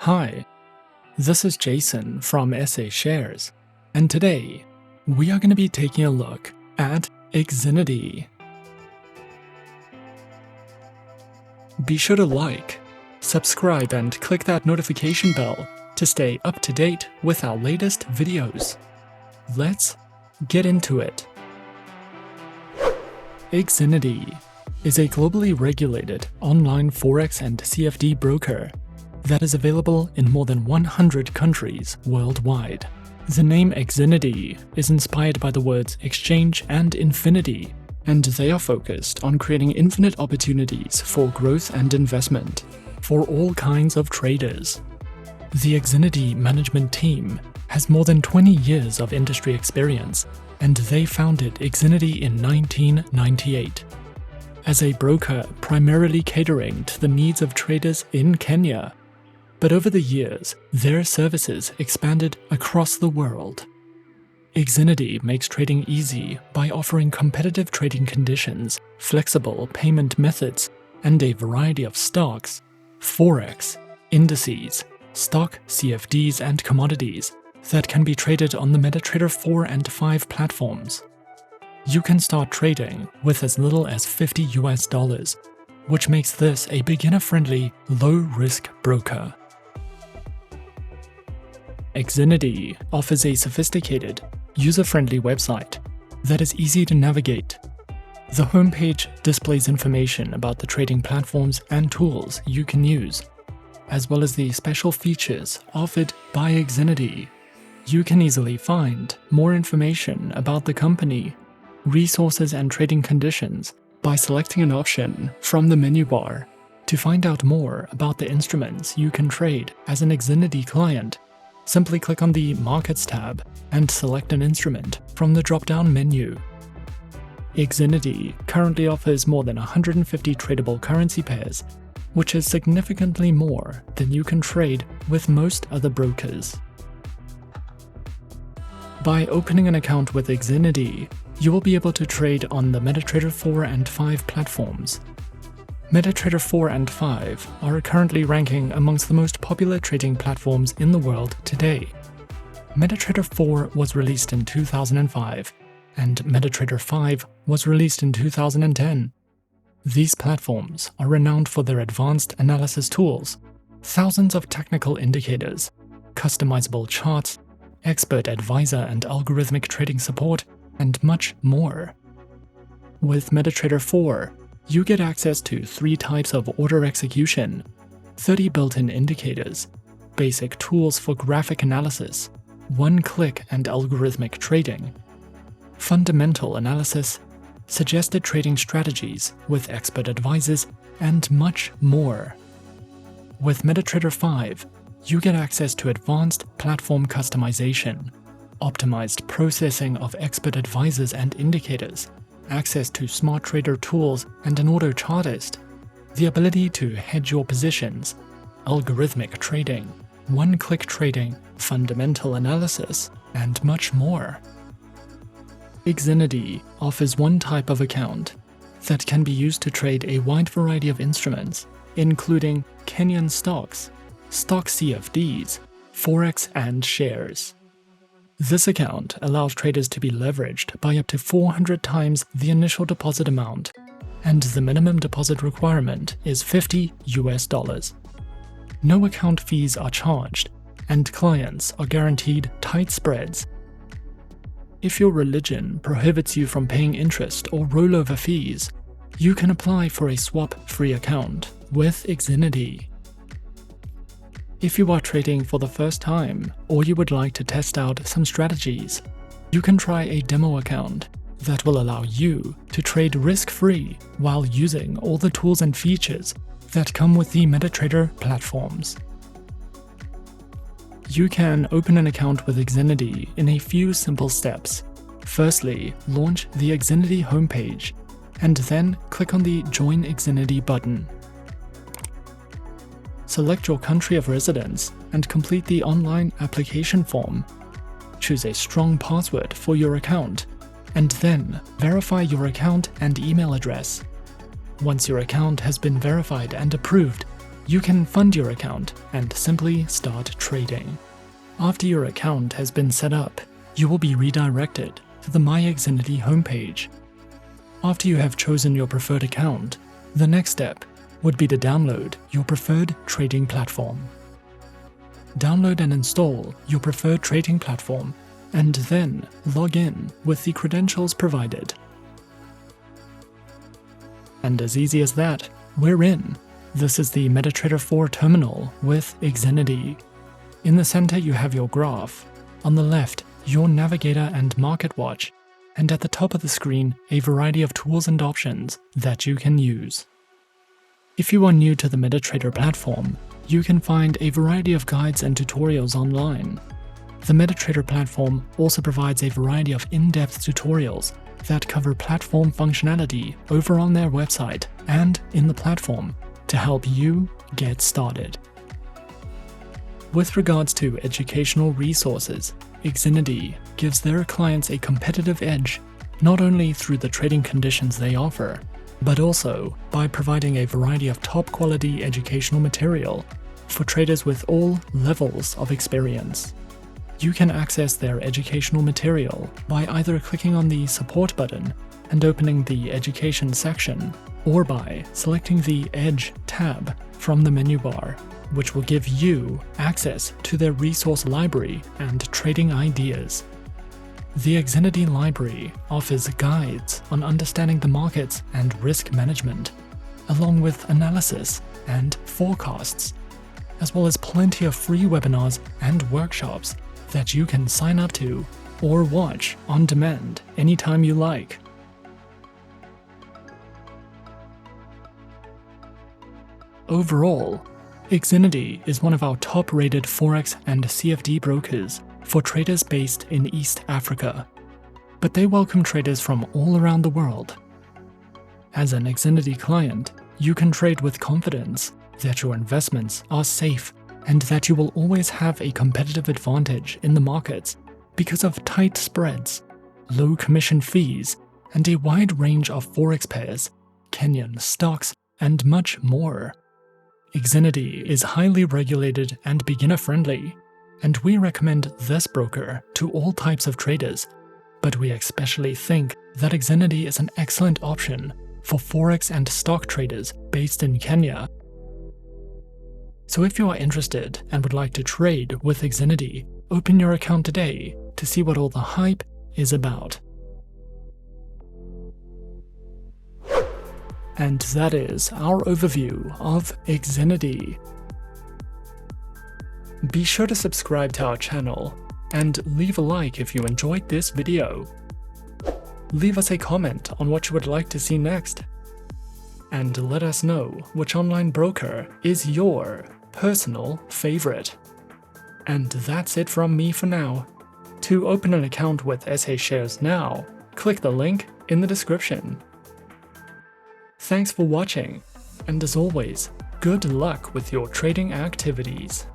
Hi, this is Jason from SA Shares, and today we are going to be taking a look at Exinity. Be sure to like, subscribe, and click that notification bell to stay up to date with our latest videos. Let's get into it. Exinity is a globally regulated online Forex and CFD broker that is available in more than 100 countries worldwide. The name Exinity is inspired by the words exchange and infinity, and they are focused on creating infinite opportunities for growth and investment for all kinds of traders. The Exinity management team has more than 20 years of industry experience, and they founded Exinity in 1998. As a broker primarily catering to the needs of traders in Kenya, but over the years, their services expanded across the world. Exinity makes trading easy by offering competitive trading conditions, flexible payment methods, and a variety of stocks, forex, indices, stock CFDs and commodities that can be traded on the MetaTrader 4 and 5 platforms. You can start trading with as little as $50, which makes this a beginner-friendly, low-risk broker. Exinity offers a sophisticated, user-friendly website that is easy to navigate. The homepage displays information about the trading platforms and tools you can use, as well as the special features offered by Exinity. You can easily find more information about the company, resources, and trading conditions by selecting an option from the menu bar. To find out more about the instruments you can trade as an Exinity client, simply click on the Markets tab and select an instrument from the drop-down menu. Exinity currently offers more than 150 tradable currency pairs, which is significantly more than you can trade with most other brokers. By opening an account with Exinity, you will be able to trade on the MetaTrader 4 and 5 platforms. MetaTrader 4 and 5 are currently ranking amongst the most popular trading platforms in the world today. MetaTrader 4 was released in 2005, and MetaTrader 5 was released in 2010. These platforms are renowned for their advanced analysis tools, thousands of technical indicators, customizable charts, expert advisor and algorithmic trading support, and much more. With MetaTrader 4, you get access to 3 types of order execution, 30 built-in indicators, basic tools for graphic analysis, one-click and algorithmic trading, fundamental analysis, suggested trading strategies with expert advisors, and much more. With MetaTrader 5, you get access to advanced platform customization, optimized processing of expert advisors and indicators, access to smart trader tools and an auto chartist, the ability to hedge your positions, algorithmic trading, one-click trading, fundamental analysis, and much more. Exinity offers one type of account that can be used to trade a wide variety of instruments, including Kenyan stocks, stock CFDs, forex, and shares. This account allows traders to be leveraged by up to 400 times the initial deposit amount, and the minimum deposit requirement is $50. No account fees are charged, and clients are guaranteed tight spreads. If your religion prohibits you from paying interest or rollover fees, you can apply for a swap-free account with Exinity. If you are trading for the first time, or you would like to test out some strategies, you can try a demo account that will allow you to trade risk-free while using all the tools and features that come with the MetaTrader platforms. You can open an account with Exinity in a few simple steps. Firstly, launch the Exinity homepage, and then click on the Join Exinity button. Select your country of residence and complete the online application form. Choose a strong password for your account, and then verify your account and email address. Once your account has been verified and approved, you can fund your account and simply start trading. After your account has been set up, you will be redirected to the My Exinity homepage. After you have chosen your preferred account, the next step would be to download your preferred trading platform. Download and install your preferred trading platform, and then log in with the credentials provided. And as easy as that, we're in. This is the MetaTrader 4 terminal with Exinity. In the center you have your graph, on the left your navigator and market watch, and at the top of the screen a variety of tools and options that you can use. If you are new to the MetaTrader platform, you can find a variety of guides and tutorials online. The MetaTrader platform also provides a variety of in-depth tutorials that cover platform functionality over on their website and in the platform to help you get started. With regards to educational resources, Exinity gives their clients a competitive edge not only through the trading conditions they offer, but also by providing a variety of top-quality educational material for traders with all levels of experience. You can access their educational material by either clicking on the Support button and opening the Education section, or by selecting the Edge tab from the menu bar, which will give you access to their resource library and trading ideas. The Exinity library offers guides on understanding the markets and risk management, along with analysis and forecasts, as well as plenty of free webinars and workshops that you can sign up to or watch on demand anytime you like. Overall, Exinity is one of our top-rated Forex and CFD brokers for traders based in East Africa, but they welcome traders from all around the world. As an Exinity client, you can trade with confidence that your investments are safe and that you will always have a competitive advantage in the markets because of tight spreads, low commission fees, and a wide range of Forex pairs, Kenyan stocks, and much more. Exinity is highly regulated and beginner-friendly, and we recommend this broker to all types of traders, but we especially think that Exinity is an excellent option for Forex and stock traders based in Kenya. So if you are interested and would like to trade with Exinity, open your account today to see what all the hype is about. And that is our overview of Exinity. Be sure to subscribe to our channel and leave a like if you enjoyed this video. Leave us a comment on what you would like to see next. And let us know which online broker is your personal favorite. And that's it from me for now. To open an account with SA Shares now, click the link in the description. Thanks for watching, and as always, good luck with your trading activities.